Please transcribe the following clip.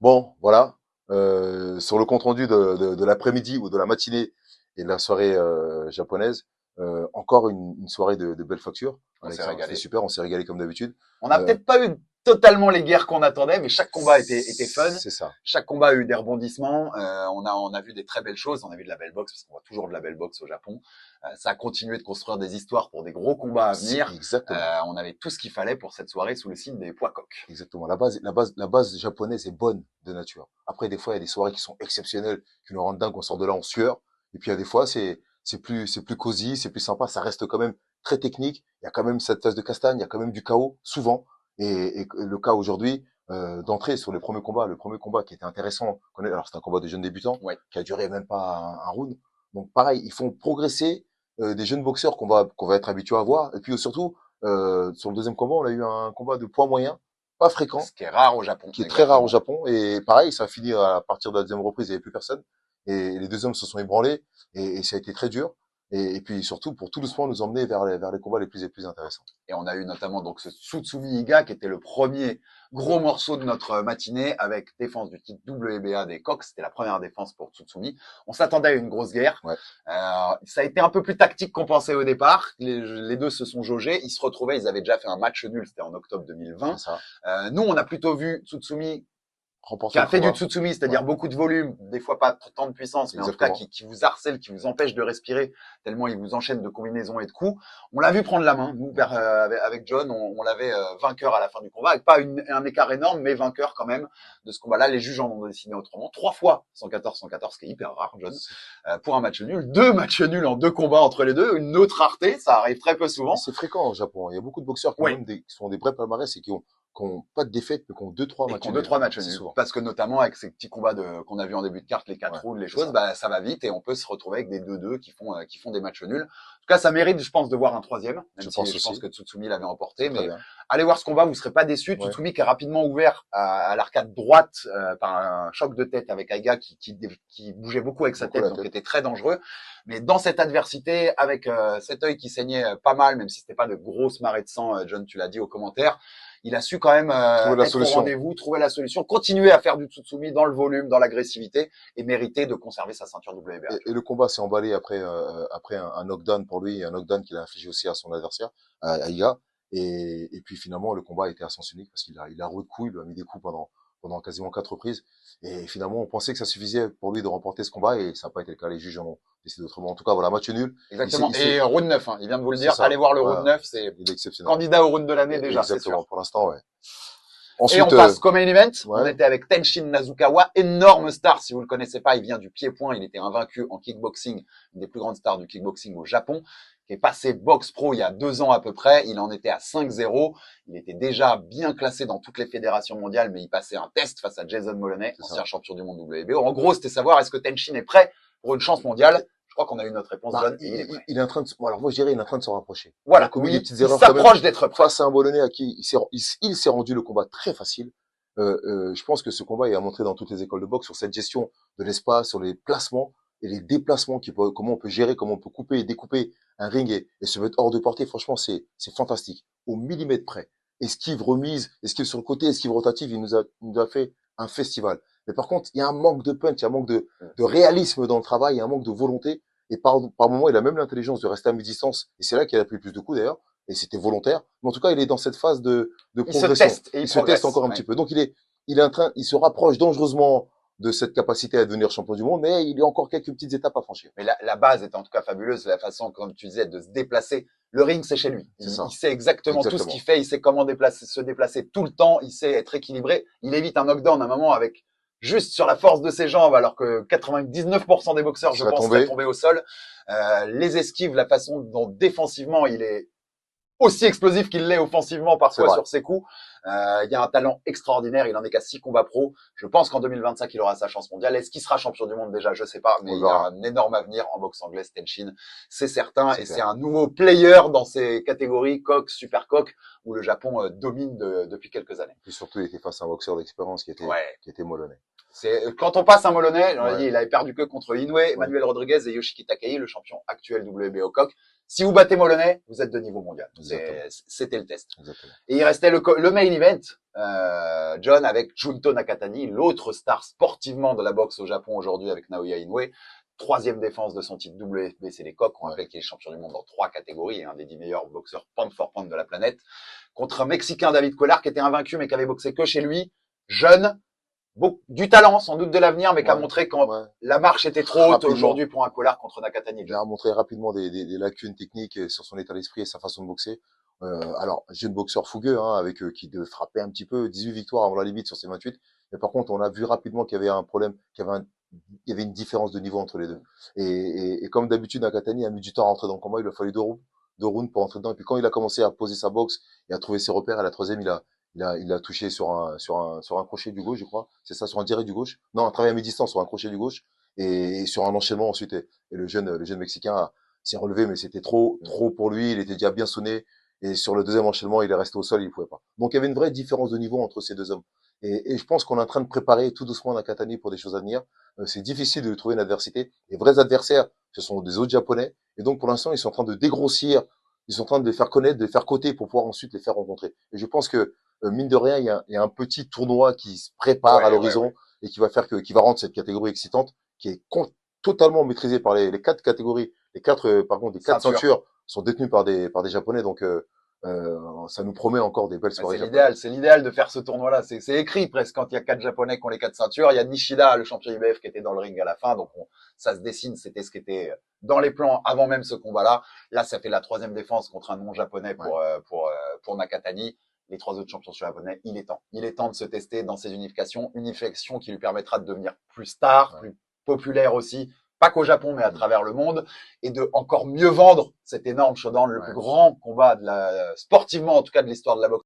Bon, voilà. Sur le compte rendu de l'après-midi ou de la matinée et de la soirée japonaise, encore une soirée de belle facture. On s'est Alexandre, c'était régalé. super, on s'est régalé comme d'habitude. On n'a Euh, peut-être pas eu totalement les guerres qu'on attendait, mais chaque combat était fun. c'est ça. Chaque combat a eu des rebondissements. On a vu des très belles choses. On a vu de la belle boxe parce qu'on voit toujours de la belle boxe au Japon. Ça a continué de construire des histoires pour des gros combats à venir. Exactement. On avait tout ce qu'il fallait pour cette soirée sous le signe des poids coqs. Exactement. La base japonaise est bonne de nature. Après, des fois, il y a des soirées qui sont exceptionnelles, qui nous rendent dingue, on sort de là en sueur. Et puis, il y a des fois, c'est plus cosy, c'est plus sympa. Ça reste quand même très technique. Il y a quand même cette tasse de castagne, il y a quand même du chaos, souvent. Et le cas aujourd'hui, d'entrée sur le premier combat qui était intéressant, alors c'est un combat de jeunes débutants, Ouais. qui a duré même pas un round. Donc, pareil, ils font progresser, des jeunes boxeurs qu'on va être habitués à voir. Et puis, surtout, sur le deuxième combat, on a eu un combat de poids moyen, pas fréquent, Ce qui est rare au Japon. qui est très rare au Exactement. Japon. Et pareil, ça a fini à partir de la deuxième reprise, il n'y avait plus personne. Et les deux hommes se sont ébranlés et ça a été très dur. Et puis surtout, pour tout doucement nous emmener vers les combats les plus intéressants. Et on a eu notamment donc ce Tsutsumi Iga qui était le premier gros morceau de notre matinée avec défense du titre WBA des Coqs. C'était la première défense pour Tsutsumi. On s'attendait à une grosse guerre. Ouais. Ça a été un peu plus tactique qu'on pensait au départ. Les deux se sont jaugés. Ils se retrouvaient. Ils avaient déjà fait un match nul. C'était en octobre 2020. C'est ça. Nous, on a plutôt vu Tsutsumi qui Remporter a le fait du combat. Tsutsumi, c'est-à-dire Ouais. beaucoup de volume, des fois pas tant de puissance, mais en tout cas Exactement. qui vous harcèle, qui vous empêche de respirer, tellement il vous enchaîne de combinaisons et de coups. On l'a vu prendre la main, nous, avec John, on l'avait vainqueur à la fin du combat, avec pas un écart énorme, mais vainqueur quand même de ce combat-là. Les juges en ont décidé autrement. 3 fois 114-114, ce qui est hyper rare, John, pour un match nul. 2 matchs nuls en 2 combats entre les deux, une autre rareté, ça arrive très peu souvent. C'est fréquent au Japon. Il y a beaucoup de boxeurs qui ont Oui. même qui sont des vrais palmarès et qui ont pas de défaite, mais qui ont 2-3 Et matchs qui ont deux, nuls. trois matchs C'est nuls. souvent. Parce que notamment avec ces petits combats qu'on a vu en début de carte, les 4 Ouais, rounds, les c'est choses, ça. bah, ça va vite et on peut se retrouver avec des 2-2 qui font des matchs nuls. En tout cas, ça mérite, je pense, de voir un troisième, même Je si pense je pense aussi. que Tsutsumi l'avait emporté, C'est très mais bien. allez voir ce combat, vous serez pas déçus. Ouais. Tsutsumi qui est rapidement ouvert à l'arcade droite par un choc de tête avec Aiga qui bougeait beaucoup avec sa Beaucoup tête, la donc tête. était très dangereux. Mais dans cette adversité, avec cet œil qui saignait pas mal, même si c'était pas de grosses marées de sang, John, tu l'as dit aux commentaires, il a su quand même Trouver la être au solution. rendez-vous, trouver la solution, continuer à faire du Tsutsumi dans le volume, dans l'agressivité et mériter de conserver sa ceinture WBA. Et le combat s'est emballé après un knockdown pour lui, un knockdown qu'il a infligé aussi à son adversaire, à Iga. Et puis finalement, le combat a été à sens unique parce qu'il a roué de coups, il lui a mis des coups pendant quasiment 4 reprises. Et finalement, on pensait que ça suffisait pour lui de remporter ce combat et ça n'a pas été le cas. Les juges en ont décidé autrement. En tout cas, voilà, match nul. Exactement. Et round 9, hein, il vient de vous le C'est dire. ça. Allez voir le round Voilà. 9, c'est Il est exceptionnel. candidat au round de l'année déjà, c'est Exactement. sûr. Pour l'instant, ouais. Et on Ensuite, passe qu'au main event. On ouais. était avec Tenshin Nasukawa, énorme star. Si vous le connaissez pas, il vient du pied-point. Il était invaincu en kickboxing, une des plus grandes stars du kickboxing au Japon, qui est passé box pro il y a 2 ans à peu près. Il en était à 5-0. Il était déjà bien classé dans toutes les fédérations mondiales, mais il passait un test face à Jason Moloney, ancien champion du monde WBO. En gros, c'était savoir est-ce que Tenshin est prêt pour une chance mondiale. Je crois qu'on a eu notre réponse, John, et il est prêt. Il est en train de, alors moi je dirais, il est en train de se rapprocher. Voilà, Il a commis des oui, petites il erreurs quand même s'approche d'être prêt. face à un Bologais à qui il s'est rendu le combat très facile. Je pense que ce combat est à montrer dans toutes les écoles de boxe sur cette gestion de l'espace, sur les placements et les déplacements, comment on peut gérer, comment on peut couper et découper un ring et se mettre hors de portée. Franchement, c'est fantastique. Au millimètre près. Esquive, remise, esquive sur le côté, esquive rotative, il nous a fait un festival. Mais par contre, il y a un manque de punch, il y a un manque de réalisme dans le travail, il y a un manque de volonté. Et par moment, il a même l'intelligence de rester à mi-distance. Et c'est là qu'il a pris le plus de coups d'ailleurs. Et c'était volontaire. Mais en tout cas, il est dans cette phase de Il se progression. teste et il Se teste encore un ouais. petit peu. Donc il se rapproche dangereusement de cette capacité à devenir champion du monde, mais il y a encore quelques petites étapes à franchir. Mais la base est en tout cas fabuleuse, la façon, comme tu disais, de se déplacer. Le ring, c'est chez lui. Il sait exactement tout ce qu'il fait, il sait comment se déplacer tout le temps, il sait être équilibré. Il évite un knockdown à un moment avec juste sur la force de ses jambes, alors que 99% des boxeurs, je pense, seraient tombés au sol. Les esquives, la façon dont défensivement il est aussi explosif qu'il l'est offensivement parfois sur ses coups. Il y a un talent extraordinaire. Il en est qu'à 6 combats pro. Je pense qu'en 2025, il aura sa chance mondiale. Est-ce qu'il sera champion du monde déjà? Je sais pas, mais il a un énorme avenir en boxe anglaise, Tenshin. C'est certain. Et c'est un nouveau player dans ces catégories coq, super coq, où le Japon domine depuis quelques années. Et surtout, il était face à un boxeur d'expérience qui était Moloney. Quand on passe un Moloney, il avait perdu que contre Inoue, Manuel Rodriguez et Yoshiki Takei, le champion actuel WBO coq. Si vous battez Moloney, vous êtes de niveau mondial. C'était le test. Exactement. Et il restait le main event. John, avec Junto Nakatani, l'autre star sportivement de la boxe au Japon aujourd'hui avec Naoya Inoue. 3e défense de son titre WFB, les coqs. On rappelle qu'il est champion du monde dans 3 catégories, et un des 10 meilleurs boxeurs pound for pound de la planète. Contre un Mexicain, David Cuellar, qui était invaincu, mais qui avait boxé que chez lui. Jeune, du talent, sans doute de l'avenir, mais qui a montré quand la marche était trop haute aujourd'hui pour un Cuellar contre Nakatani. Il a montré rapidement des lacunes techniques sur son état d'esprit et sa façon de boxer. Alors, jeune boxeur fougueux, hein, avec qui devait frapper un petit peu, 18 victoires avant la limite sur ses 28. Mais par contre, on a vu rapidement qu'il y avait un problème, il y avait une différence de niveau entre les deux. Et comme d'habitude, Nakatani a mis du temps à rentrer dans le combat. Il a fallu 2 rounds pour rentrer dedans. Et puis quand il a commencé à poser sa boxe et à trouver ses repères, à la 3e, il a touché sur un crochet du gauche, je crois. C'est ça, sur un direct du gauche. Non, un travail à mi-distance sur un crochet du gauche. Et sur un enchaînement ensuite. Et le jeune Mexicain s'est relevé, mais c'était trop pour lui. Il était déjà bien sonné. Et sur le 2e enchaînement, il est resté au sol, il pouvait pas. Donc il y avait une vraie différence de niveau entre ces 2 hommes. Et je pense qu'on est en train de préparer tout doucement Nakatani pour des choses à venir. C'est difficile de trouver une adversité. Les vrais adversaires, ce sont des autres Japonais. Et donc pour l'instant, ils sont en train de dégrossir. Ils sont en train de les faire connaître, de les faire coter pour pouvoir ensuite les faire rencontrer. Et je pense que mine de rien, il y a un petit tournoi qui se prépare à l'horizon et qui va rendre cette catégorie excitante, qui est totalement maîtrisée par les 4 catégories. Les 4 ceintures sont détenues par des Japonais. Donc ça nous promet encore des belles soirées. C'est l'idéal de faire ce tournoi-là. C'est écrit presque quand il y a 4 Japonais qui ont les 4 ceintures. Il y a Nishida, le champion IBF, qui était dans le ring à la fin. Donc ça se dessine. C'était ce qui était dans les plans avant même ce combat-là. Là, ça fait la 3e défense contre un non-japonais pour Nakatani. Les 3 autres champions japonais, il est temps. Il est temps de se tester dans ces unifications qui lui permettra de devenir plus star, plus populaire aussi, pas qu'au Japon, mais à travers le monde, et de encore mieux vendre cet énorme showdown, le plus grand combat sportivement, en tout cas, de l'histoire de la boxe.